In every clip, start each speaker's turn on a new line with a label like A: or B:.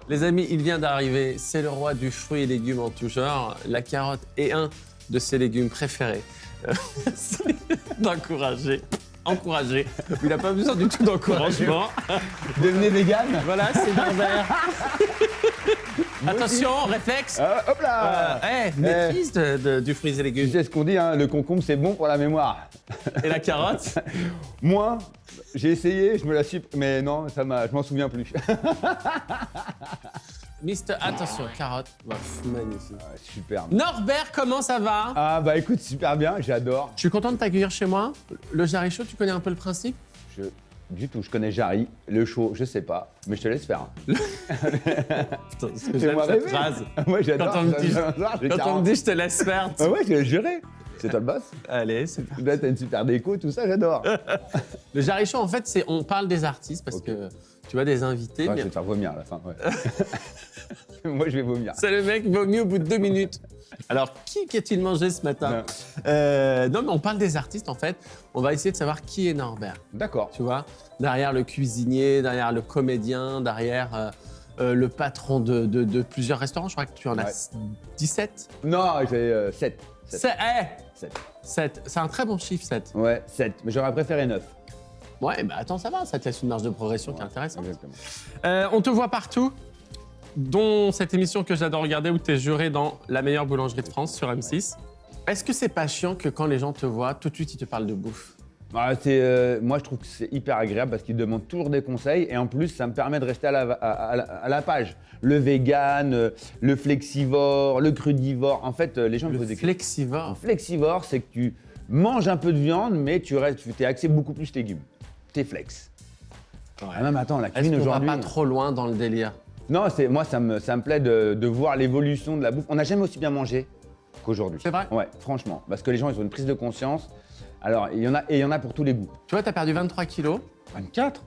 A: Les amis, il vient d'arriver. C'est le roi du fruit et légumes en tout genre. La carotte est un de ses légumes préférés. C'est d'encourager. Encourager. Il n'a pas besoin du tout d'encouragement.
B: Devenez vegan.
A: Voilà, c'est Norbert. Attention, réflexe.
B: Hop là.
A: Maîtrise du fruit et
B: Tu
A: légumes.
B: sais ce qu'on dit, hein, le concombre c'est bon pour la mémoire.
A: Et la carotte?
B: Moi, j'ai essayé, je me la suis... Mais non, je m'en souviens plus.
A: Mister, attention, carotte. Magnifique.
B: Superbe.
A: Norbert, comment ça va?
B: Ah bah écoute, super bien, j'adore.
A: Je suis content de t'accueillir chez moi. Le Jarry Show, tu connais un peu le principe?
B: Du tout, je connais Jarry, le show, je sais pas, mais je te laisse faire.
A: Putain, ce que j'aime
B: Fais-moi
A: cette
B: rêver.
A: phrase.
B: Moi j'adore.
A: Quand on me dit je te laisse faire.
B: Ah ouais, je vais le gérer. C'est toi le boss.
A: Allez, c'est parti.
B: Là, t'as une super déco, tout ça, j'adore.
A: Le Jarry Show, en fait, on parle des artistes parce que tu vois des invités.
B: Ouais,
A: mais
B: je vais te faire vomir à la fin, ouais. Moi, je vais vomir.
A: c'est le mec vaut mieux au bout de 2 minutes. Alors, qui qu'a-t-il mangé ce matin? Non, mais on parle des artistes, en fait. On va essayer de savoir qui est Norbert.
B: D'accord.
A: Tu vois, derrière le cuisinier, derrière le comédien, derrière le patron de plusieurs restaurants. Je crois que tu en as 17.
B: Non, j'ai 7.
A: 7.
B: 7.
A: 7. C'est un très bon chiffre, 7.
B: Ouais, 7. Mais j'aurais préféré 9.
A: Ouais, bah attends, ça va, ça te laisse une marge de progression qui est intéressante.
B: Exactement.
A: On te voit partout, dont cette émission que j'adore regarder où tu es juré dans la meilleure boulangerie de France sur M6. Est-ce que c'est pas chiant que quand les gens te voient, tout de suite ils te parlent de bouffe?
B: Moi, je trouve que c'est hyper agréable parce qu'ils demandent toujours des conseils et en plus, ça me permet de rester à la page. Le vegan, le flexivore, le crudivore. En fait, les gens me posent des questions.
A: Flexivore.
B: Un flexivore, c'est que tu manges un peu de viande, mais tu es axé beaucoup plus légumes. T'es flex.
A: Ouais.
B: Ah, même attends, la
A: Est-ce
B: cuisine
A: qu'on va
B: aujourd'hui.
A: pas trop loin dans le délire?
B: Non, moi, ça me plaît de voir l'évolution de la bouffe. On n'a jamais aussi bien mangé qu'aujourd'hui.
A: C'est vrai?
B: Ouais, franchement. Parce que les gens, ils ont une prise de conscience. Alors, il y en a pour tous les goûts.
A: Tu vois, tu as perdu 23 kilos.
B: 24.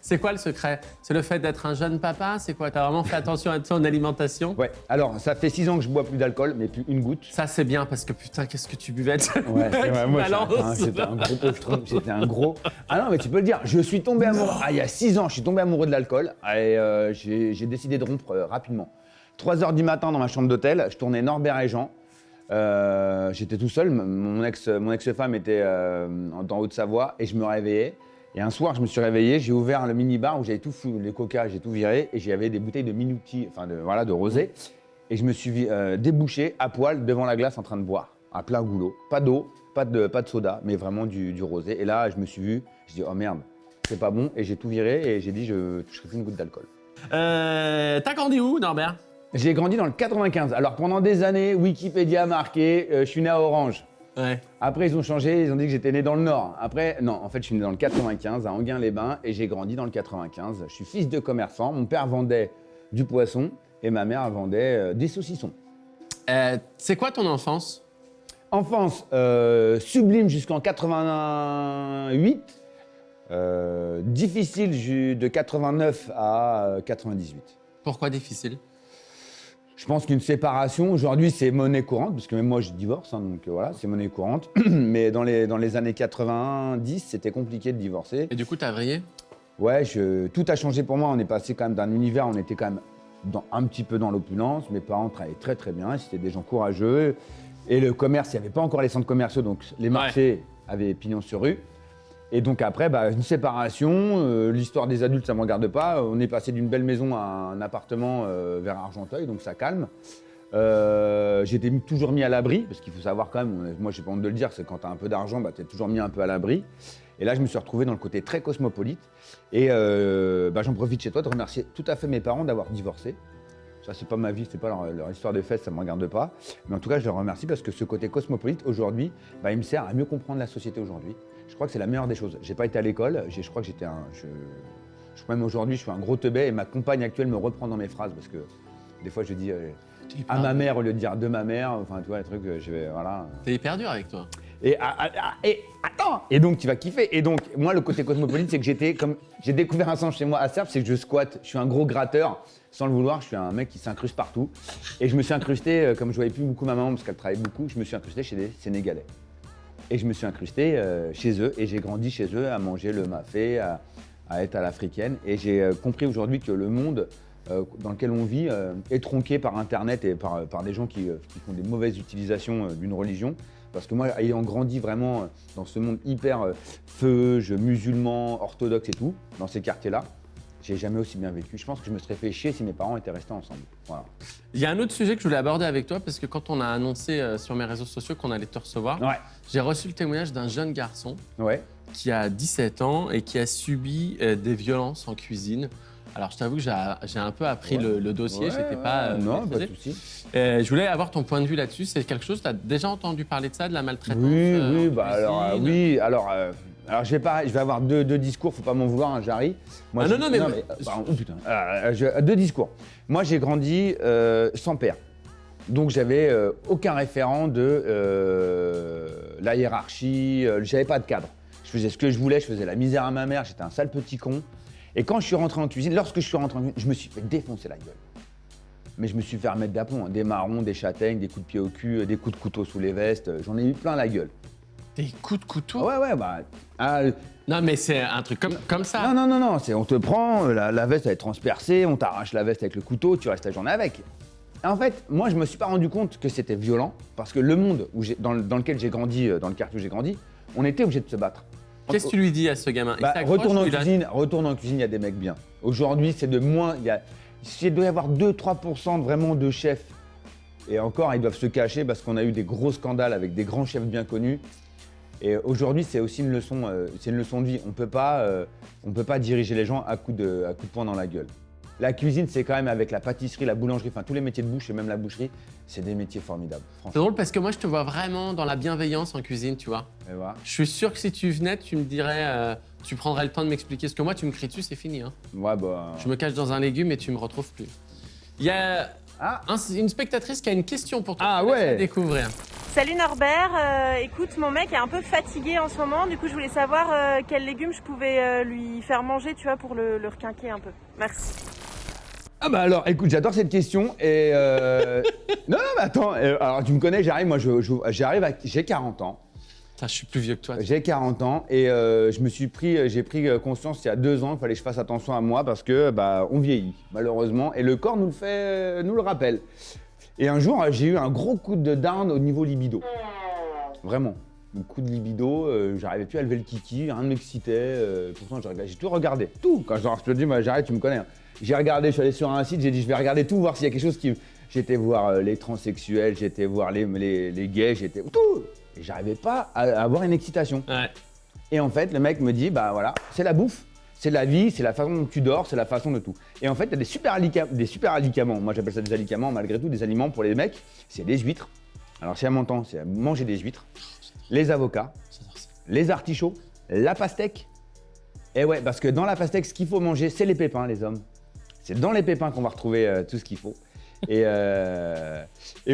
A: C'est quoi le secret? C'est le fait d'être un jeune papa? C'est quoi? Tu as vraiment fait attention à ton alimentation?
B: Ouais, alors, ça fait 6 ans que je bois plus d'alcool, mais plus une goutte.
A: Ça, c'est bien parce que putain, qu'est-ce que tu buvais?
B: Ouais, c'est vrai, moi, j'étais un gros pauvre, j'étais un gros... Ah non, mais tu peux le dire, je suis tombé amoureux... Ah, il y a 6 ans, je suis tombé amoureux de l'alcool et j'ai décidé de rompre rapidement. 3h du matin dans ma chambre d'hôtel, je tournais Norbert et Jean. J'étais tout seul, mon ex-femme était dans Haute-Savoie et je me réveillais. Et un soir, je me suis réveillé, j'ai ouvert le mini-bar où j'avais tout fou, les coca, j'ai tout viré et j'avais des bouteilles de Minuti, enfin de rosé. Et je me suis débouché à poil devant la glace en train de boire, à plein goulot. Pas d'eau, pas de soda, mais vraiment du rosé. Et là, je me suis vu, je dis oh merde, c'est pas bon. Et j'ai tout viré et j'ai dit je toucherai plus une goutte d'alcool.
A: T'as grandi où, Norbert?
B: J'ai grandi dans le 95. Alors pendant des années, Wikipédia a marqué, je suis né à Orange.
A: Ouais.
B: Après, ils ont changé, ils ont dit que j'étais né dans le Nord. Après, non, en fait, je suis né dans le 95, à Enghien-les-Bains, et j'ai grandi dans le 95. Je suis fils de commerçant. Mon père vendait du poisson et ma mère vendait des saucissons.
A: C'est quoi ton enfance?
B: Enfance sublime jusqu'en 88. Difficile de 89 à 98.
A: Pourquoi difficile?
B: Je pense qu'une séparation, aujourd'hui, c'est monnaie courante, parce que même moi, je divorce, hein, donc voilà, c'est monnaie courante. Mais dans les années 90, c'était compliqué de divorcer.
A: Et du coup, t'as vrillé?
B: Ouais, tout a changé pour moi. On est passé quand même d'un univers, on était quand même un petit peu dans l'opulence. Mes parents travaillaient très très bien, c'était des gens courageux. Et le commerce, il n'y avait pas encore les centres commerciaux, donc les marchés avaient pignon sur rue. Et donc après, une séparation, l'histoire des adultes, ça ne me regarde pas. On est passé d'une belle maison à un appartement vers Argenteuil, donc ça calme. J'étais toujours mis à l'abri, parce qu'il faut savoir quand même, moi j'ai pas honte de le dire, c'est quand tu as un peu d'argent, tu es toujours mis un peu à l'abri. Et là, je me suis retrouvé dans le côté très cosmopolite. Et j'en profite chez toi de remercier tout à fait mes parents d'avoir divorcé. Ça, c'est pas ma vie, c'est pas leur histoire de fesses, ça me regarde pas. Mais en tout cas, je les remercie parce que ce côté cosmopolite, aujourd'hui, il me sert à mieux comprendre la société aujourd'hui. Je crois que c'est la meilleure des choses. J'ai pas été à l'école, je crois que j'étais je crois même aujourd'hui, je suis un gros teubé et ma compagne actuelle me reprend dans mes phrases parce que des fois, je dis à ma mère au lieu de dire de ma mère, enfin, tu vois, les trucs, voilà.
A: T'es hyper dur avec toi.
B: Et attends. Et donc tu vas kiffer. Et donc moi le côté cosmopolite c'est que j'ai découvert un sens chez moi à Serpes, c'est que je squatte. Je suis un gros gratteur sans le vouloir. Je suis un mec qui s'incruste partout. Et je me suis incrusté comme je voyais plus beaucoup ma maman parce qu'elle travaillait beaucoup. Je me suis incrusté chez des Sénégalais. Et je me suis incrusté chez eux et j'ai grandi chez eux à manger le mafé, à être à l'africaine. Et j'ai compris aujourd'hui que le monde dans lequel on vit est tronqué par Internet et par des gens qui font des mauvaises utilisations d'une religion. Parce que moi, ayant grandi vraiment dans ce monde hyper feuge, musulman, orthodoxe et tout, dans ces quartiers-là, j'ai jamais aussi bien vécu. Je pense que je me serais fait chier si mes parents étaient restés ensemble. Voilà.
A: Il y a un autre sujet que je voulais aborder avec toi, parce que quand on a annoncé sur mes réseaux sociaux qu'on allait te recevoir,
B: Ouais.
A: j'ai reçu le témoignage d'un jeune garçon
B: Ouais.
A: qui a 17 ans et qui a subi des violences en cuisine. Alors, je t'avoue que j'ai un peu appris le dossier,
B: Ouais,
A: j'étais pas
B: non, pas
A: maîtrisé.
B: de souci.
A: Je voulais avoir ton point de vue là-dessus. C'est quelque chose, tu as déjà entendu parler de ça, de la maltraitance
B: Oui,
A: en
B: bah alors,
A: cuisine
B: oui, alors je vais avoir deux discours, faut pas m'en vouloir, hein, Jarry. Moi,
A: Ah, non, mais-
B: pardon, oh, putain. Deux discours. Moi, j'ai grandi sans père. Donc, j'avais aucun référent de la hiérarchie, j'avais pas de cadre. Je faisais ce que je voulais, je faisais la misère à ma mère, j'étais un sale petit con. Et quand je suis rentré en cuisine, lorsque je suis rentré en cuisine, je me suis fait défoncer la gueule. Mais je me suis fait remettre d'aplomb, hein. Des marrons, des châtaignes, des coups de pied au cul, des coups de couteau sous les vestes, j'en ai eu plein la gueule.
A: Des coups de couteau
B: Ouais, bah.
A: Non, mais c'est un truc comme ça.
B: Non, on te prend, la veste elle est transpercée, on t'arrache la veste avec le couteau, tu restes la journée avec. Et en fait, moi je me suis pas rendu compte que c'était violent, parce que le monde dans lequel j'ai grandi, dans le quartier où j'ai grandi, on était obligé de se battre.
A: Qu'est-ce que tu lui dis à ce gamin? Il
B: Bah,
A: s'accroche,
B: retourne en
A: tu l'as-
B: cuisine, il y a des mecs bien. Aujourd'hui, c'est de moins, il doit y avoir 2-3% vraiment de chefs. Et encore, ils doivent se cacher parce qu'on a eu des gros scandales avec des grands chefs bien connus. Et aujourd'hui, c'est aussi une leçon de vie. On peut pas diriger les gens à coups de poing dans la gueule. La cuisine, c'est quand même avec la pâtisserie, la boulangerie, enfin tous les métiers de bouche et même la boucherie, c'est des métiers formidables.
A: C'est
B: Franchement.
A: drôle parce que moi, je te vois vraiment dans la bienveillance en cuisine, tu vois.
B: Et voilà.
A: Je suis sûr que si tu venais, tu me dirais, tu prendrais le temps de m'expliquer. Parce que moi, tu me cries dessus, c'est fini. Hein.
B: Ouais, bah.
A: Je me cache dans un légume et tu me retrouves plus. Il y a
B: Ah,
A: une spectatrice qui a une question pour toi.
B: Ah
A: Je te laisse
B: ouais.
A: la découvrir.
C: Salut Norbert, écoute, mon mec est un peu fatigué en ce moment, du coup je voulais savoir quels légumes je pouvais lui faire manger, tu vois, pour le requinquer un peu. Merci.
B: Ah bah alors, écoute, j'adore cette question et non mais attends, alors tu me connais, j'arrive, moi j'ai 40 ans,
A: Putain, je suis plus vieux que toi.
B: j'ai 40 ans et j'ai pris conscience il y a 2 ans qu'il fallait que je fasse attention à moi parce que bah on vieillit malheureusement et le corps nous le rappelle. Et un jour j'ai eu un gros coup de down au niveau libido, vraiment. Un coup de libido, j'arrivais plus à lever le kiki, rien ne m'excitait, pourtant j'ai tout regardé, tout. Quand je te dis, moi j'arrête, tu me connais. Hein. J'ai regardé, je suis allé sur un site, j'ai dit je vais regarder tout, voir s'il y a quelque chose qui... J'étais voir les transsexuels, j'étais voir les gays, j'étais... Tout. Et j'arrivais pas à avoir une excitation.
A: Ouais.
B: Et en fait, le mec me dit, bah voilà, c'est la bouffe, c'est la vie, c'est la façon dont tu dors, c'est la façon de tout. Et en fait, il y a des super alicaments, moi j'appelle ça des alicaments, malgré tout, des aliments pour les mecs, c'est les huîtres. Alors si elle m'entend, c'est manger des huîtres, les avocats,
A: J'adore ça.
B: les artichauts, la pastèque. Et ouais, parce que dans la pastèque, ce qu'il faut manger, c'est les pépins, les hommes. C'est dans les pépins qu'on va retrouver tout ce qu'il faut. Et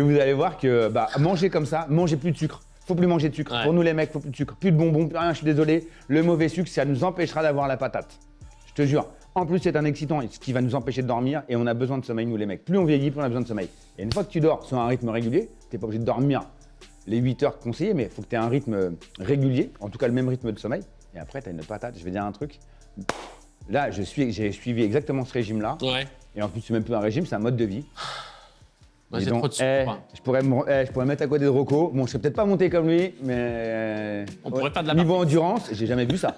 B: vous allez voir que bah, manger comme ça, manger plus de sucre. Faut plus manger de sucre.
A: Ouais.
B: Pour nous les mecs, faut plus de sucre. Plus de bonbons, plus rien, je suis désolé. Le mauvais sucre, ça nous empêchera d'avoir la patate. Je te jure. En plus, c'est un excitant, ce qui va nous empêcher de dormir et on a besoin de sommeil, nous les mecs. Plus on vieillit, plus on a besoin de sommeil. Et une fois que tu dors sur un rythme régulier, t'es pas obligé de dormir les 8 heures conseillées, mais il faut que tu aies un rythme régulier, en tout cas le même rythme de sommeil. Et après, tu as une patate. Je vais dire un truc. Là, j'ai suivi exactement ce régime-là.
A: Ouais.
B: Et en plus, c'est même plus un régime, c'est un mode de vie.
A: Moi,
B: Et
A: j'ai
B: donc,
A: trop de sucre. moi.
B: je pourrais me mettre à côté de Rocco. Bon, je serais peut-être pas monté comme lui, mais.
A: On pourrait faire de la
B: Niveau endurance, j'ai jamais vu ça.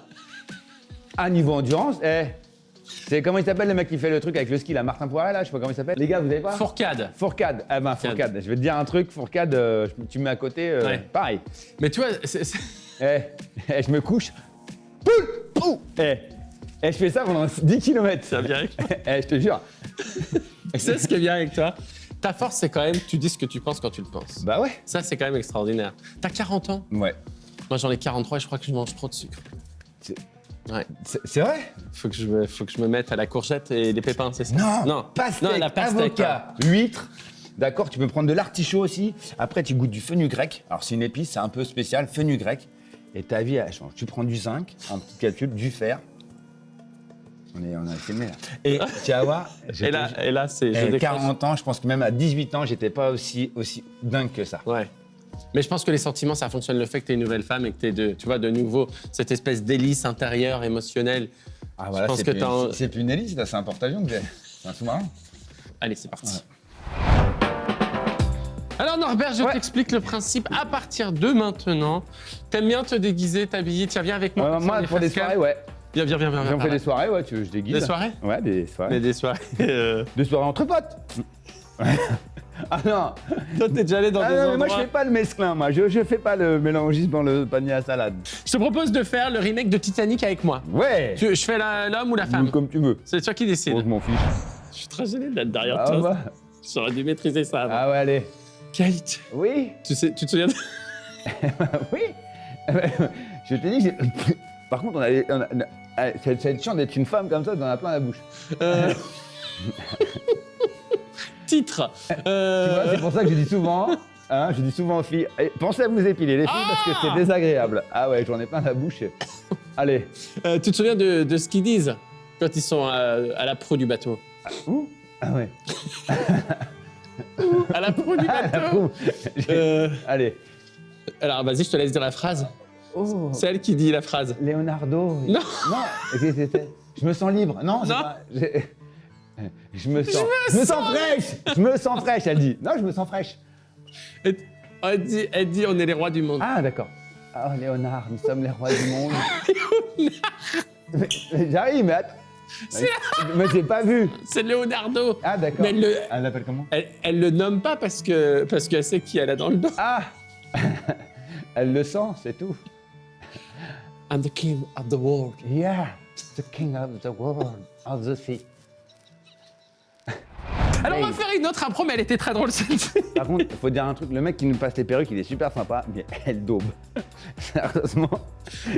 B: Ah, niveau endurance, c'est comment il s'appelle le mec qui fait le truc avec le ski, là, Martin Poiret, là, je sais pas comment il s'appelle. Les gars, vous avez pas
A: Fourcade.
B: Fourcade. Ah ben, Fourcade. Je vais te dire un truc, Fourcade, tu me mets à côté,
A: Ouais.
B: pareil.
A: Mais tu vois,
B: Je me couche. Poule. Je fais ça pendant 10 km.
A: ça vient avec toi.
B: Je te jure.
A: Tu sais ce qui est bien avec toi? Ta force, c'est quand même, tu dis ce que tu penses quand tu le penses.
B: Bah ouais.
A: Ça, c'est quand même extraordinaire. T'as 40 ans.
B: Ouais.
A: Moi, j'en ai 43 et je crois que je mange trop de sucre. Ouais.
B: C'est vrai?
A: Faut que je me mette à la courgette et les pépins, c'est ça?
B: Non, pastèque,
A: non, la pastèque.
B: avocat, huître. D'accord, tu peux prendre de l'artichaut aussi. Après, tu goûtes du fenugrec. Alors, c'est une épice, c'est un peu spécial, fenugrec. Et ta vie, elle change. Tu prends du zinc, en petite capsule, du fer. On a filmé là. Et tu vas voir.
A: Et là, c'est. je décroche.
B: 40 ans, je pense que même à 18 ans, j'étais pas aussi dingue que ça.
A: Ouais. Mais je pense que les sentiments, ça fonctionne. Le fait que tu es une nouvelle femme et que tu tu vois, de nouveau, cette espèce d'hélice intérieure, émotionnelle.
B: Ah voilà,
A: pense que
B: c'est plus une hélice, là, c'est un porte-avions que j'ai. C'est un sous-marin.
A: Allez, c'est parti. Alors Norbert, je
B: Ouais.
A: t'explique le principe. À partir de maintenant, t'aimes bien te déguiser, t'habiller. Tiens, viens avec moi. comme ça,
B: Moi,
A: on est
B: pour des
A: face cam.
B: soirées, ouais.
A: Viens.
B: Si on fait
A: Ah,
B: des soirées, ouais, tu veux que je déguise.
A: Des soirées
B: Ouais, des soirées.
A: Mais des soirées.
B: Des soirées entre potes. Ah non,
A: Toi, t'es déjà allé dans des
B: non, mais
A: endroits.
B: moi je fais pas le mesclin, moi. Je fais pas le mélangisme dans le panier à salade.
A: Je te propose de faire le remake de Titanic avec moi.
B: Ouais.
A: Je fais l'homme ou la femme.
B: Comme tu veux.
A: C'est toi qui décides.
B: Bon, je m'en fiche.
A: Je suis très gêné d'être derrière
B: Ah,
A: toi.
B: bah.
A: J'aurais dû maîtriser ça avant.
B: Ah ouais, allez.
A: Kate,
B: Oui.
A: tu te souviens de...
B: Oui. Je t'ai dit que j'ai... Par contre, c'est chiant d'être une femme comme ça, d'en avoir plein la bouche.
A: Titre.
B: Tu vois, c'est pour ça que je dis souvent, je dis souvent aux filles, pensez à vous épiler les filles parce que c'est désagréable. Ah ouais, j'en ai plein la bouche. Allez.
A: Tu te souviens de ce qu'ils disent quand ils sont à la proue du bateau?
B: Où? Ah ouais.
A: À la proue du bateau.
B: Allez.
A: Alors, vas-y, je te laisse dire la phrase.
B: Oh.
A: C'est elle qui dit la phrase.
B: Leonardo.
A: Non.
B: Non. Qu'est-ce que c'était? Je me sens libre. Non. c'est
A: Non.
B: pas- Je me sens fraîche. Je me sens fraîche. Elle dit. Non, je me sens fraîche.
A: Elle dit, on est les rois du monde.
B: Ah d'accord. Oh Léonard, nous sommes les rois du monde. Mais j'arrive, mais attends. Mais j'ai pas vu.
A: C'est Leonardo.
B: Ah d'accord.
A: Mais
B: Elle l'appelle comment?
A: elle le nomme pas parce qu'elle sait qui elle a dans le dos.
B: Ah. Elle le sent, c'est tout.
A: I'm the king of the world.
B: Yeah, the king of the world, of the sea.
A: Alors, on va
B: Hey.
A: faire une autre impro, mais elle était très drôle celle-ci.
B: Par contre, il faut dire un truc, le mec qui nous passe les perruques, il est super sympa, mais elle daube. Sérieusement.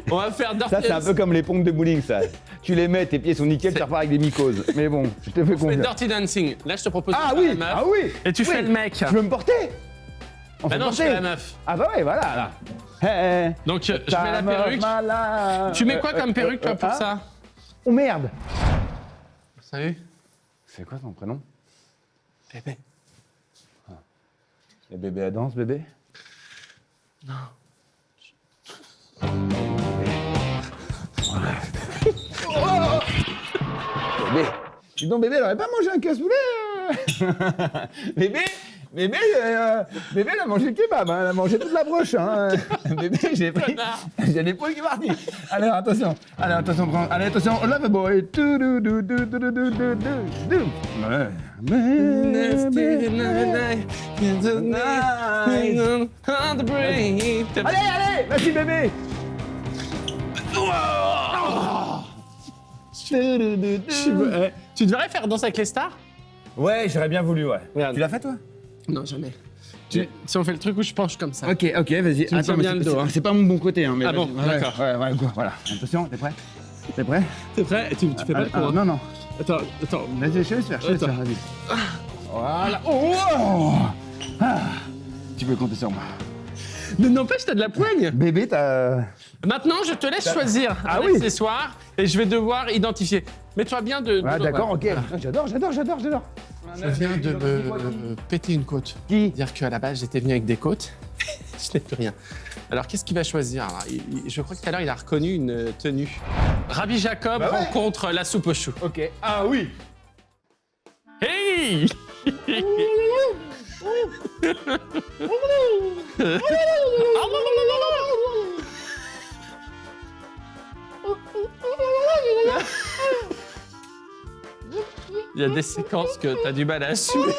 A: On va faire Dirty
B: Ça, c'est un peu comme les pompes de bowling, ça. Tu les mets, tes pieds sont nickel, tu repars avec des mycoses. Mais bon, je te fais confiance.
A: Dirty Dancing. Là, je te propose
B: Ah
A: de faire
B: oui,
A: la meuf.
B: ah oui.
A: Et tu fais
B: Oui.
A: le mec.
B: Tu veux me porter? On
A: Bah
B: fait
A: non, je
B: porter.
A: fais la meuf.
B: Ah bah ouais, voilà. Là. Hey,
A: Donc, je mets la perruque. Tu mets quoi comme perruque, toi, pour ça?
B: Oh merde.
A: Salut.
B: C'est quoi ton prénom?
A: Bébé.
B: Le bébé à danse, bébé? Non. Bébé. Dis donc, bébé, elle aurait pas mangé un cassoulet Bébé, bébé, bébé, elle a mangé le kebab, hein, elle a mangé toute la broche. Hein. Bébé, j'ai pris. J'ai l'épaule qui est partie. Allez, attention. Allez, attention, prends. Allez, attention, oh, love boy. Allez, allez, vas-y, bébé.
A: Tu devrais faire Danse avec les stars?
B: Ouais, j'aurais bien voulu, ouais.
A: Regarde.
B: Tu l'as fait, toi?
A: Non, jamais. Si on fait le truc où je penche comme ça.
B: Ok, vas-y.
A: Tu me tiens
B: mais
A: bien le dos, hein.
B: c'est pas mon bon côté, hein. Mais
A: Ah bon,
B: vas-y. Ouais,
A: d'accord.
B: Ouais, go, voilà. Attention, t'es prêt? T'es prêt?
A: T'es prêt? Tu fais pas le con, hein.
B: Non, non.
A: Attends.
B: Vas-y, je laisse faire,
A: Attends.
B: vas-y. Voilà. Oh! Ah. Tu peux compter sur moi.
A: Mais n'empêche, t'as de la poigne.
B: Bébé, t'as...
A: Maintenant, je te laisse choisir
B: Ah
A: un
B: oui.
A: accessoire et je vais devoir identifier. Mets-toi bien de...
B: Ouais, d'accord,
A: voilà.
B: ok. J'adore.
A: Je viens de me péter une côte.
B: Qui?
A: Dire qu'à la base, j'étais venu avec des côtes. Je n'ai plus rien. Alors, qu'est-ce qu'il va choisir là Je crois que tout à l'heure, il a reconnu une tenue. Rabbi Jacob
B: Bah ouais.
A: rencontre la soupe aux choux.
B: Ok. Ah oui!
A: Hey. Il y a des séquences que t'as du mal à assumer.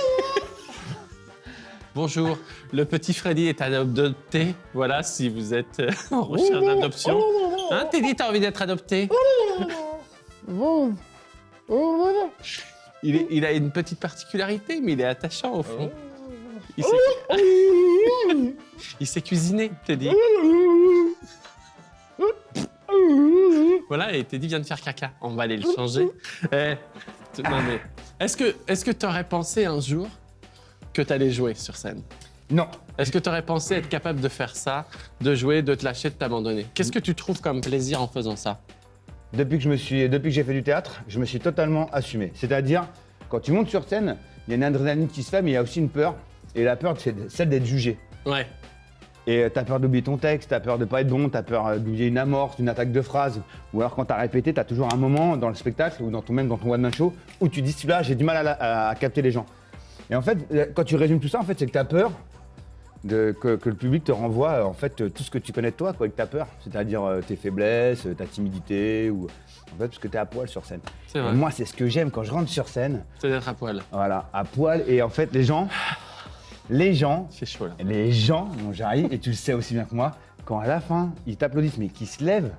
A: Bonjour, le petit Freddy est adopté. Voilà, si vous êtes en recherche d'adoption. Hein, Teddy, t'as envie d'être adopté? Il a une petite particularité, mais il est attachant au fond. Il sait cuisiner, Teddy. Voilà, et Teddy vient de faire caca. On va aller le changer. Non, mais est-ce que tu aurais pensé un jour que tu allais jouer sur scène?
B: Non.
A: Est-ce que tu aurais pensé être capable de faire ça, de jouer, de te lâcher, de t'abandonner? Qu'est-ce que tu trouves comme plaisir en faisant ça?
B: Depuis que j'ai fait du théâtre, je me suis totalement assumé. C'est-à-dire, quand tu montes sur scène, il y a une adrénaline qui se fait, mais il y a aussi une peur. Et la peur, c'est celle d'être jugé.
A: Ouais.
B: Et t'as peur d'oublier ton texte, t'as peur de pas être bon, t'as peur d'oublier une amorce, une attaque de phrase. Ou alors quand t'as répété, t'as toujours un moment dans le spectacle ou même dans ton one-man show où tu dis celui-là, j'ai du mal à capter les gens. Et en fait, quand tu résumes tout ça, en fait, c'est que t'as peur que le public te renvoie en fait tout ce que tu connais de toi, quoi, et que t'as peur. C'est-à-dire tes faiblesses, ta timidité, ou en fait parce que t'es à poil sur scène.
A: C'est vrai.
B: Et moi, c'est ce que j'aime quand je rentre sur scène.
A: C'est d'être à poil.
B: Voilà, à poil. Et en fait, les gens,
A: Il fait chaud là.
B: mon Jarry, et tu le sais aussi bien que moi, quand à la fin, ils t'applaudissent, mais qu'ils se lèvent,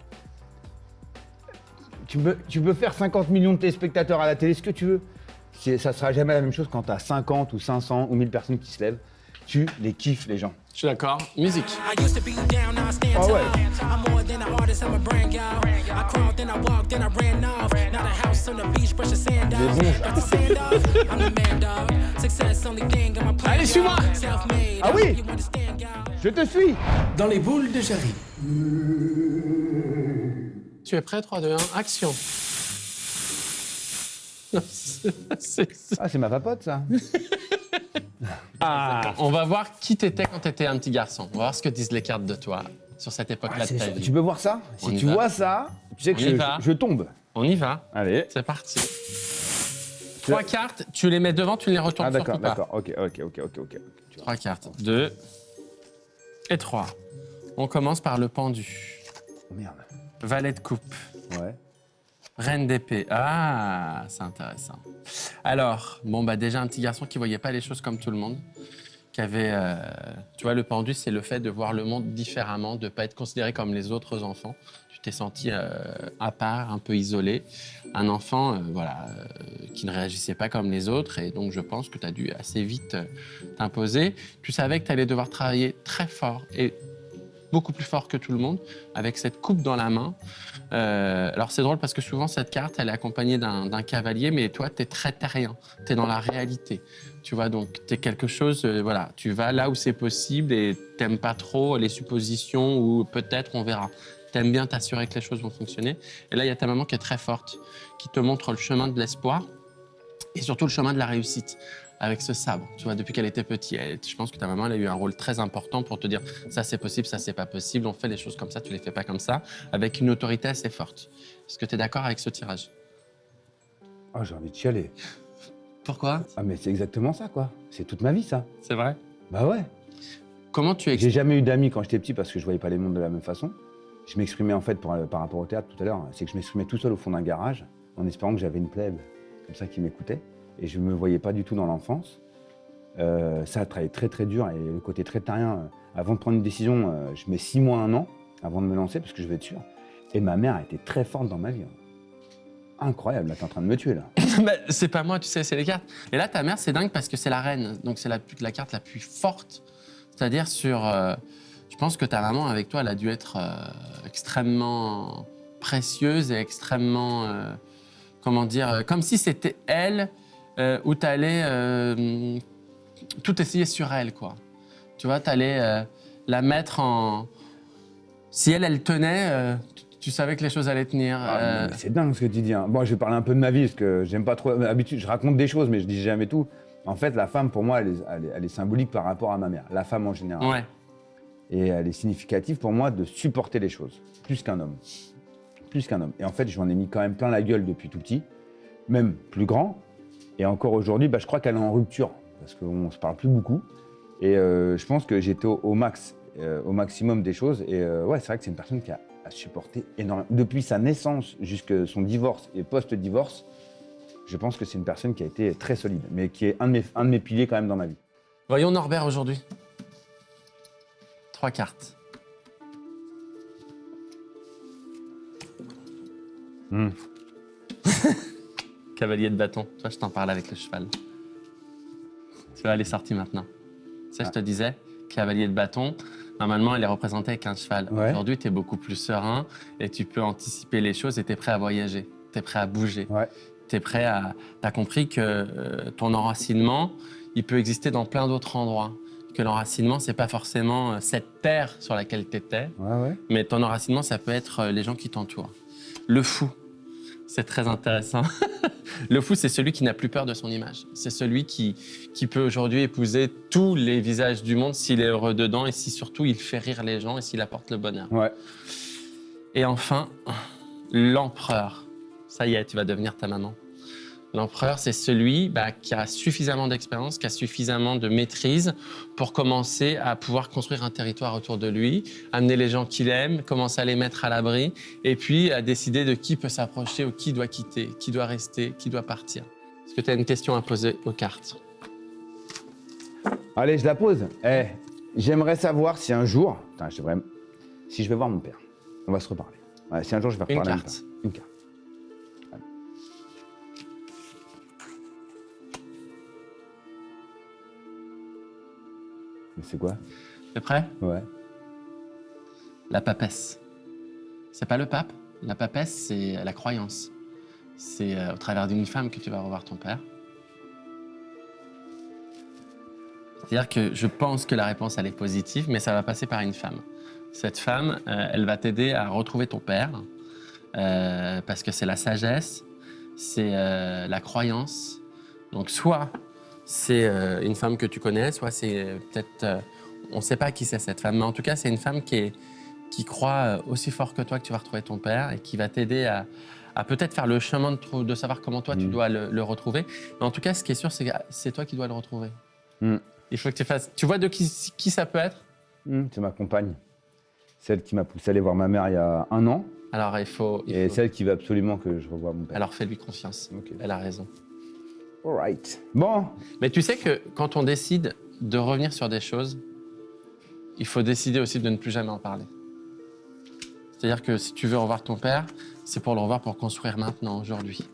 B: tu peux faire 50 millions de téléspectateurs à la télé, ce que tu veux. Ça sera jamais la même chose quand t'as 50 ou 500 ou 1000 personnes qui se lèvent. Tu les kiffes, les gens.
A: Je suis d'accord. Musique.
B: Ah ouais.
A: Allez, suis-moi.
B: Ah oui, je te suis.
D: Dans les boules de Jarry.
A: Tu es prêt? 3, 2, 1, action.
B: Ah, c'est ma papote, ça.
A: On va voir qui t'étais quand t'étais un petit garçon. On va voir ce que disent les cartes de toi sur cette époque-là de ta vie.
B: Tu peux voir ça?
A: On
B: Si
A: y
B: tu
A: va.
B: vois ça, tu sais que
A: On y va.
B: je tombe.
A: On y va.
B: Allez.
A: C'est parti. 3 cartes, tu les mets devant, tu ne les retournes
B: Ah d'accord,
A: surtout pas.
B: d'accord. Ok.
A: 3 cartes. 2 et 3. On commence par le pendu.
B: Oh merde.
A: Valet de coupe.
B: Ouais.
A: Reine d'épée. Ah, c'est intéressant. Alors, déjà un petit garçon qui voyait pas les choses comme tout le monde, qui avait, tu vois, le pendu, c'est le fait de voir le monde différemment, de pas être considéré comme les autres enfants. Tu t'es senti à part, un peu isolé. Un enfant, qui ne réagissait pas comme les autres, et donc je pense que tu as dû assez vite t'imposer. Tu savais que tu allais devoir travailler très fort et beaucoup plus fort que tout le monde, avec cette coupe dans la main. Alors c'est drôle parce que souvent cette carte, elle est accompagnée d'un cavalier, mais toi, t'es très terrien, t'es dans la réalité. Tu vois, donc t'es quelque chose, tu vas là où c'est possible et t'aimes pas trop les suppositions ou peut-être on verra. T'aimes bien t'assurer que les choses vont fonctionner. Et là, il y a ta maman qui est très forte, qui te montre le chemin de l'espoir et surtout le chemin de la réussite. Avec ce sabre, tu vois, depuis qu'elle était petite, je pense que ta maman elle a eu un rôle très important pour te dire ça c'est possible, ça c'est pas possible, on fait les choses comme ça, tu les fais pas comme ça, avec une autorité assez forte. Est-ce que tu es d'accord avec ce tirage?
B: Oh, j'ai envie de chialer.
A: Pourquoi?
B: Ah mais c'est exactement ça, quoi. C'est toute ma vie, ça.
A: C'est vrai?
B: Bah ouais.
A: Comment tu
B: J'ai
A: expliques?
B: jamais eu d'amis quand j'étais petit parce que je voyais pas les mondes de la même façon. Je m'exprimais en fait par rapport au théâtre tout à l'heure, c'est que je m'exprimais tout seul au fond d'un garage en espérant que j'avais une plèbe comme ça qui m'écoutait. Et je me voyais pas du tout dans l'enfance. Ça a travaillé très très dur et le côté très terrien. Avant de prendre une décision, je mets 6 mois, 1 an avant de me lancer parce que je vais être sûr. Et ma mère a été très forte dans ma vie. Incroyable, là t'es en train de me tuer là.
A: C'est pas moi, tu sais, c'est les cartes. Et là, ta mère, c'est dingue parce que c'est la reine, donc c'est la carte la plus forte. C'est-à-dire je pense que ta maman avec toi, elle a dû être extrêmement précieuse et extrêmement, comme si c'était elle. Où tu allais tout essayer sur elle, quoi. Tu vois, tu allais la mettre en... Si elle tenait, tu savais que les choses allaient tenir.
B: Ah, c'est dingue ce que tu dis. Hein. Bon, je vais parler un peu de ma vie parce que j'aime pas trop... D'habitude, je raconte des choses, mais je dis jamais tout. En fait, la femme, pour moi, elle est symbolique par rapport à ma mère. La femme en général.
A: Ouais.
B: Et elle est significative pour moi de supporter les choses, plus qu'un homme. Plus qu'un homme. Et en fait, je m'en ai mis quand même plein la gueule depuis tout petit, même plus grand. Et encore aujourd'hui, je crois qu'elle est en rupture, parce qu'on ne se parle plus beaucoup. Et je pense que j'étais au maximum des choses. Et ouais, c'est vrai que c'est une personne qui a supporté énormément. Depuis sa naissance jusqu'à son divorce et post-divorce, je pense que c'est une personne qui a été très solide, mais qui est un de mes piliers quand même dans ma vie.
A: Voyons Norbert aujourd'hui. 3 cartes. Cavalier de bâton. Toi, je t'en parle avec le cheval. Tu vois, elle est sortie maintenant. Tu sais, je te disais, cavalier de bâton, normalement, elle est représentée avec un cheval.
B: Ouais.
A: Aujourd'hui, tu es beaucoup plus serein et tu peux anticiper les choses et tu es prêt à voyager. Tu es prêt à bouger.
B: Ouais.
A: Tu es prêt à... Tu as compris que ton enracinement, il peut exister dans plein d'autres endroits. Que l'enracinement, c'est pas forcément cette terre sur laquelle tu étais,
B: Ouais.
A: mais ton enracinement, ça peut être les gens qui t'entourent. Le fou, c'est très intéressant. Le fou, c'est celui qui n'a plus peur de son image. C'est celui qui peut aujourd'hui épouser tous les visages du monde s'il est heureux dedans et si surtout il fait rire les gens et s'il apporte le bonheur.
B: Ouais.
A: Et enfin, l'empereur. Ça y est, tu vas devenir ta maman. L'empereur, c'est celui qui a suffisamment d'expérience, qui a suffisamment de maîtrise pour commencer à pouvoir construire un territoire autour de lui, amener les gens qu'il aime, commencer à les mettre à l'abri, et puis à décider de qui peut s'approcher ou qui doit quitter, qui doit rester, qui doit partir. Est-ce que tu as une question à poser aux cartes?
B: Allez, je la pose. J'aimerais savoir si un jour, si je vais voir mon père, on va se reparler. Ouais, si un jour je vais reparler à mon père. Une carte. C'est quoi?
A: T'es prêt?
B: Ouais.
A: La papesse. C'est pas le pape. La papesse, c'est la croyance. C'est au travers d'une femme que tu vas revoir ton père. C'est-à-dire que je pense que la réponse, elle est positive, mais ça va passer par une femme. Cette femme, elle va t'aider à retrouver ton père, parce que c'est la sagesse, c'est la croyance. Donc soit c'est une femme que tu connais, soit c'est peut-être... on ne sait pas qui c'est cette femme, mais en tout cas, c'est une femme qui croit aussi fort que toi que tu vas retrouver ton père et qui va t'aider à peut-être faire le chemin de savoir comment toi, tu dois le retrouver. Mais en tout cas, ce qui est sûr, c'est que c'est toi qui dois le retrouver. Il faut que tu fasses... Tu vois de qui ça peut être?
B: C'est ma compagne. Celle qui m'a poussé à aller voir ma mère il y a 1 an.
A: Alors, il faut...
B: Celle qui veut absolument que je revoie mon père.
A: Alors, fais-lui confiance.
B: Okay.
A: Elle a raison.
B: All right. Bon.
A: Mais tu sais que quand on décide de revenir sur des choses, il faut décider aussi de ne plus jamais en parler. C'est-à-dire que si tu veux revoir ton père, c'est pour le revoir pour construire maintenant, aujourd'hui.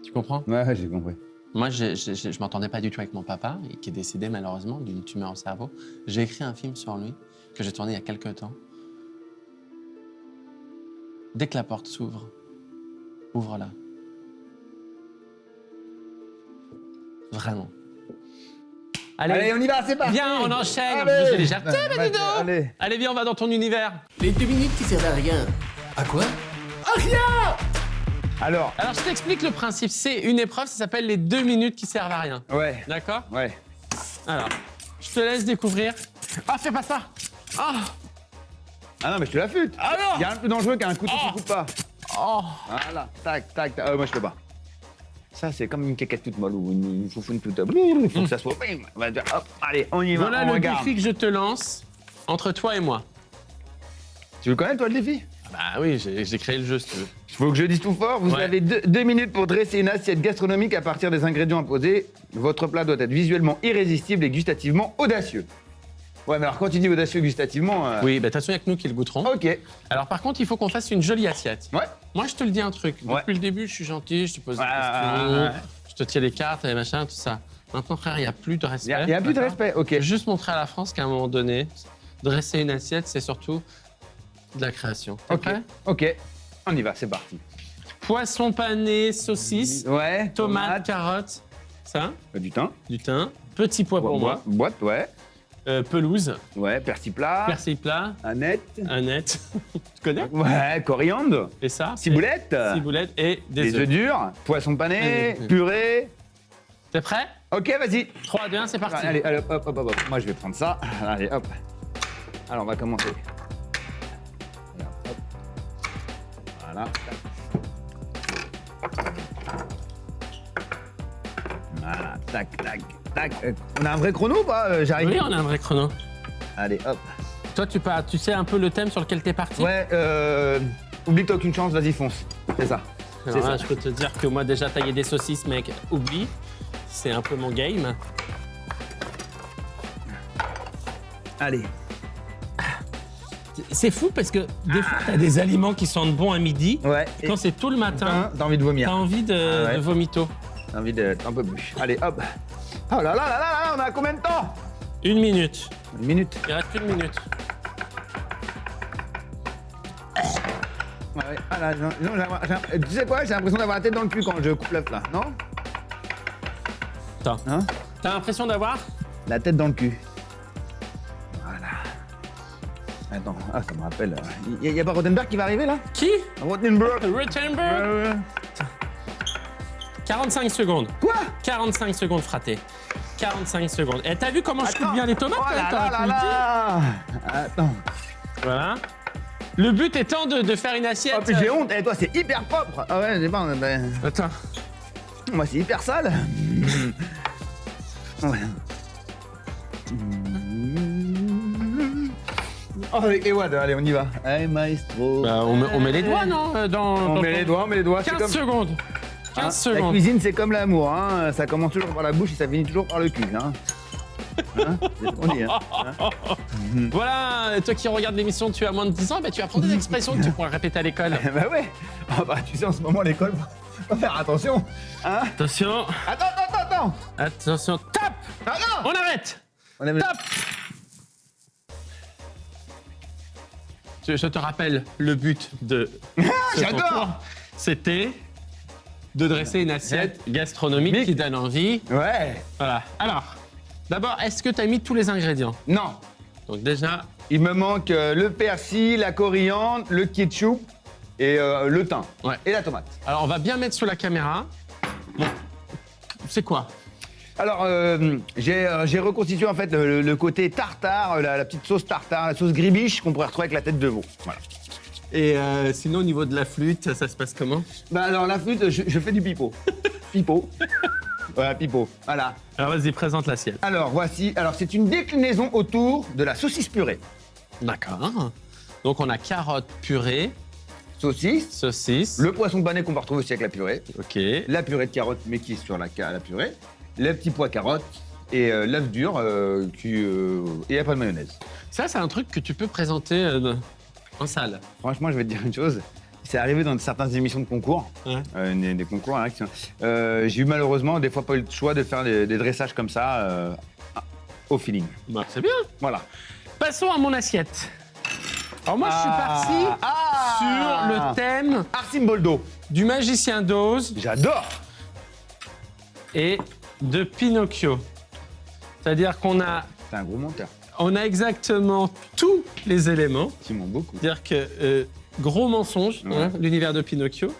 A: Tu comprends?
B: Ouais, j'ai compris.
A: Moi, je m'entendais pas du tout avec mon papa, qui est décédé malheureusement d'une tumeur au cerveau. J'ai écrit un film sur lui, que j'ai tourné il y a quelques temps. Dès que la porte s'ouvre, ouvre-la. Vraiment.
B: Allez, on y va, c'est parti.
A: Viens, on enchaîne.
B: Allez.
A: Je légère. Tiens, Manido. Allez, viens, on va dans ton univers.
D: Les 2 minutes qui servent à rien. À quoi? À rien!
B: Alors,
A: je t'explique le principe. C'est une épreuve, ça s'appelle les 2 minutes qui servent à rien.
B: ouais.
A: D'accord?
B: Ouais.
A: Alors, je te laisse découvrir. Ah, fais pas ça! Ah!
B: Ah non, mais je te la flûte.
A: Ah non!
B: Il y a un plus dangereux qu'un couteau qui coupe pas.
A: Oh!
B: Voilà, tac, tac, tac. Moi, je peux pas. Ça, c'est comme une caquette toute molle ou une foufoune toute... Il faut que ça soit... Bim. On va dire, hop, allez, on y va,
A: Voilà
B: on
A: le
B: regarde.
A: défi que je te lance entre toi et moi.
B: Tu le connais, toi, le défi?
A: Bah oui, j'ai créé le jeu, si tu veux.
B: Il faut que je dise tout fort. Vous
A: Ouais.
B: avez 2 minutes pour dresser une assiette gastronomique à partir des ingrédients imposés. Votre plat doit être visuellement irrésistible et gustativement audacieux. Ouais, mais alors quand tu dis audacieux gustativement...
A: Oui, bah de toute façon, il n'y a que nous qui le goûterons.
B: Ok.
A: Alors par contre, il faut qu'on fasse une jolie assiette.
B: Ouais.
A: Moi, je te le dis un truc.
B: Ouais.
A: Depuis le début, je suis gentil, je te pose des
B: Ouais,
A: questions,
B: ouais.
A: je te tiens les cartes et machin, tout ça. Maintenant, frère, il n'y a plus de respect.
B: Il y a plus de
A: d'accord?
B: respect, ok.
A: Juste montrer à la France qu'à un moment donné, dresser une assiette, c'est surtout de la création. T'es
B: Ok,
A: prêt?
B: ok. On y va, c'est parti.
A: Poisson pané, saucisse,
B: Ouais.
A: tomates, carottes, ça,
B: Du thym.
A: du thym, petit pois pour moi,
B: Boîte, ouais.
A: pelouse,
B: Ouais, persil plat.
A: persil plat,
B: Annette.
A: annette, tu connais?
B: Ouais, coriandre.
A: Et ça?
B: Ciboulette.
A: Ciboulette et
B: Des
A: des
B: œufs
A: œufs.
B: durs. Poisson pané.
A: Allez.
B: Purée.
A: T'es prêt?
B: Ok, vas-y.
A: 3, 2, 1, c'est parti.
B: Allez, hop, hop, hop, hop. Moi, je vais prendre ça. Allez, hop. Alors, on va commencer. Alors, hop. Voilà. Voilà, tac, tac, tac. On a un vrai chrono ou pas? J'arrive.
A: Oui, on a un vrai chrono.
B: Allez, hop.
A: Toi, tu sais un peu le thème sur lequel t'es parti?
B: Ouais, oublie que t'as aucune chance, vas-y, fonce. C'est ça.
A: Alors
B: c'est
A: là,
B: ça.
A: je peux te dire que moi, déjà, tailler des saucisses, mec, oublie. C'est un peu mon game.
B: Allez.
A: C'est fou parce que des fois, t'as des aliments qui sentent bon à midi.
B: Ouais.
A: Quand c'est tôt le matin,
B: T'as envie de vomir.
A: t'as envie
B: Ah ouais.
A: de vomito.
B: T'as envie d'être un peu bouche. Allez, hop. Oh là là là là là, on a combien de temps?
A: 1 minute.
B: 1 minute.
A: Il reste 1 minute.
B: Ouais, ouais. Ah là, tu sais quoi? J'ai l'impression d'avoir la tête dans le cul quand je coupe l'œuf là, non?
A: Attends.
B: Hein?
A: T'as l'impression d'avoir?
B: La tête dans le cul. Voilà. Attends, ah, ça me rappelle. Y a pas Rothenberg qui va arriver là?
A: Qui?
B: Rothenberg.
A: Rothenberg. 45 secondes.
B: Quoi?
A: 45 secondes, fraté. 45 secondes. Et t'as vu comment je coupe bien les tomates
B: Oh
A: quand même,
B: là
A: t'aurais
B: là
A: pu
B: là
A: le dire.
B: là. Attends.
A: Voilà. Le but étant de faire une assiette.
B: Oh, puis j'ai honte. Et toi, c'est hyper propre. Ah ouais, c'est pas.
A: Attends.
B: Moi, c'est hyper sale. Ouais. Oh, avec les doigts, allez, on y va. Allez, maestro.
A: Bah, on met les doigts, non
B: on met les doigts,
A: 15
B: c'est comme...
A: secondes. 15
B: La
A: secondes.
B: cuisine, c'est comme l'amour, hein. Ça commence toujours par la bouche et ça finit toujours par le cul, hein. Hein, c'est ce qu'on dit, hein.
A: Voilà, toi qui regardes l'émission, tu as moins de 10 ans, bah, tu apprends des expressions que tu pourras répéter à l'école.
B: Bah ouais. Ah bah, tu sais, en ce moment, l'école, faut faire attention. Hein.
A: Attention,
B: Attends.
A: attention, top.
B: Ah non.
A: On arrête.
B: On aime...
A: Top. Je te rappelle le but de ce
B: j'adore.
A: concours, c'était de dresser une assiette gastronomique qui donne envie.
B: Ouais.
A: Voilà. Alors, d'abord, est-ce que tu as mis tous les ingrédients?
B: Non.
A: Donc déjà,
B: Il me manque le persil, la coriandre, le ketchup et le thym.
A: Ouais.
B: Et la tomate.
A: alors on va bien mettre sous la caméra. Bon, c'est quoi?
B: Alors, j'ai reconstitué en fait le côté tartare, la petite sauce tartare, la sauce gribiche qu'on pourrait retrouver avec la tête de veau. Voilà.
A: Et sinon, au niveau de la flûte, ça se passe comment?
B: Bah alors la flûte, je fais du pipeau. Pipeau. Voilà, pipeau. Voilà.
A: Alors vas-y, présente l'assiette.
B: Alors voici, alors c'est une déclinaison autour de la saucisse purée.
A: D'accord. Donc on a carottes purée,
B: Saucisse,
A: saucisse.
B: le poisson pané qu'on va retrouver aussi avec la purée,
A: Ok.
B: la purée de carottes mais qui est sur la purée, les petits pois carottes et l'œuf dur et après de mayonnaise.
A: Ça, c'est un truc que tu peux présenter en salle.
B: Franchement, je vais te dire une chose. C'est arrivé dans certaines émissions de concours,
A: Ouais.
B: des concours. Hein, j'ai eu malheureusement des fois pas eu le choix de faire des dressages comme ça au feeling.
A: Bah, c'est bien.
B: Voilà.
A: Passons à mon assiette. Alors moi, je suis parti sur le thème
B: Arcimboldo.
A: du magicien d'Oz
B: J'adore.
A: et de Pinocchio. C'est-à-dire qu'on a
B: C'est un gros menteur.
A: exactement tous les éléments.
B: Qui m'ont beaucoup.
A: C'est-à-dire que gros mensonge,
B: Ouais.
A: hein, l'univers de Pinocchio.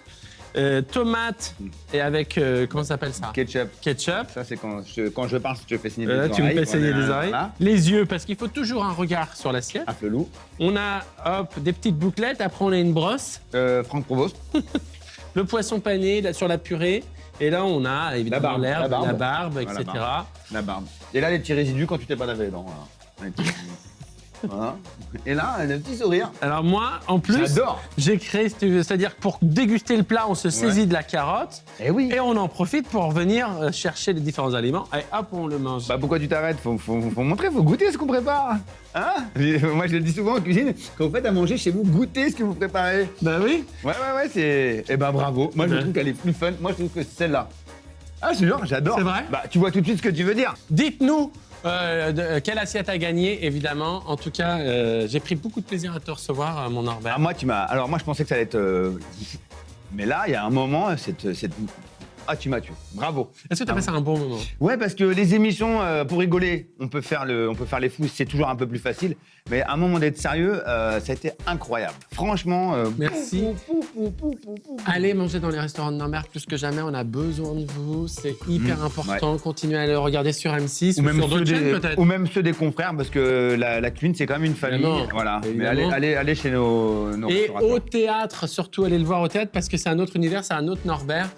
A: Tomate et avec, comment ça s'appelle ça?
B: Ketchup.
A: Ketchup.
B: Ça, c'est quand je parle, je te fais saigner des oreilles.
A: Tu me fais saigner des oreilles.
B: Voilà.
A: Les yeux, parce qu'il faut toujours un regard sur l'assiette.
B: Un flelou.
A: On a, hop, des petites bouclettes. Après, on a une brosse.
B: Franck Provost.
A: Le poisson pané là, sur la purée. Et là, on a évidemment l'herbe, la barbe, etc.
B: Voilà, la barbe. Et là, les petits résidus quand tu t'es pas lavé les dents. Voilà. Les petits- Voilà. Et là, le petit sourire.
A: Alors moi, en plus,
B: J'adore.
A: j'ai créé, si tu veux, c'est-à-dire que pour déguster le plat, on se saisit de la carotte
B: Eh oui.
A: et on en profite pour venir chercher les différents aliments et hop, on le mange.
B: Bah pourquoi tu t'arrêtes, faut montrer, faut goûter ce qu'on prépare. Hein. Moi je le dis souvent en cuisine, quand vous faites à manger chez vous, goûtez ce que vous préparez.
A: Bah oui.
B: Ouais, c'est... Eh ben bravo, moi je trouve qu'elle est plus fun, moi je trouve que c'est celle-là. Ah c'est genre, j'adore.
A: C'est vrai.
B: Bah tu vois tout de suite ce que tu veux dire.
A: Dites-nous quelle assiette a gagné, évidemment. En tout cas, j'ai pris beaucoup de plaisir à te recevoir, mon Norbert.
B: Ah moi alors moi je pensais que ça allait être... Mais là, il y a un moment, Ah tu m'as tué, bravo.
A: Est-ce que tu as passé un bon moment?
B: Ouais, parce que les émissions, pour rigoler, on peut faire les fous, c'est toujours un peu plus facile. Mais à un moment d'être sérieux, ça a été incroyable. Franchement.
A: Merci. Allez manger dans les restaurants de Norbert plus que jamais. On a besoin de vous. C'est hyper important. Continuez à le regarder sur M6 ou, sur d'autres chaînes peut-être.
B: Ou même ceux des confrères, parce que la cuisine, c'est quand même une famille.
A: Évidemment.
B: Voilà.
A: Évidemment.
B: Mais allez chez nos
A: Et
B: restaurateurs.
A: au théâtre, surtout, allez le voir au théâtre parce que c'est un autre univers, c'est un autre Norbert.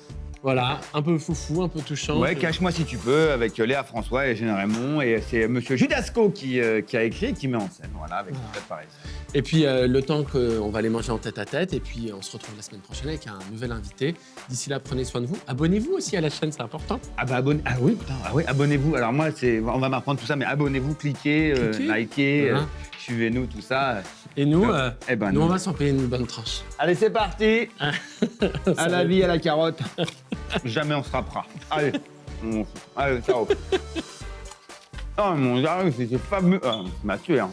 A: Voilà, un peu foufou, un peu touchant.
B: Ouais, Cache-moi si tu peux, avec Léa François et Jeanne Raymond. Et c'est monsieur Judasco qui a écrit et qui met en scène. Voilà, avec toute pareil.
A: Et puis, le temps qu'on va les manger en tête à tête. Et puis, on se retrouve la semaine prochaine avec un nouvel invité. D'ici là, prenez soin de vous. Abonnez-vous aussi à la chaîne, c'est important.
B: Ah bah abonnez-vous. Alors moi, on va m'apprendre tout ça, mais abonnez-vous, cliquez, likez,
A: Voilà.
B: suivez-nous, tout ça.
A: Et nous,
B: nous,
A: on va s'en payer une bonne tranche.
B: Allez, c'est parti. À la vie, à la carotte. Jamais on se rappera. Allez, allez, ciao. Oh mon Dieu, c'est fameux. Ah, ça m'a tué. Hein.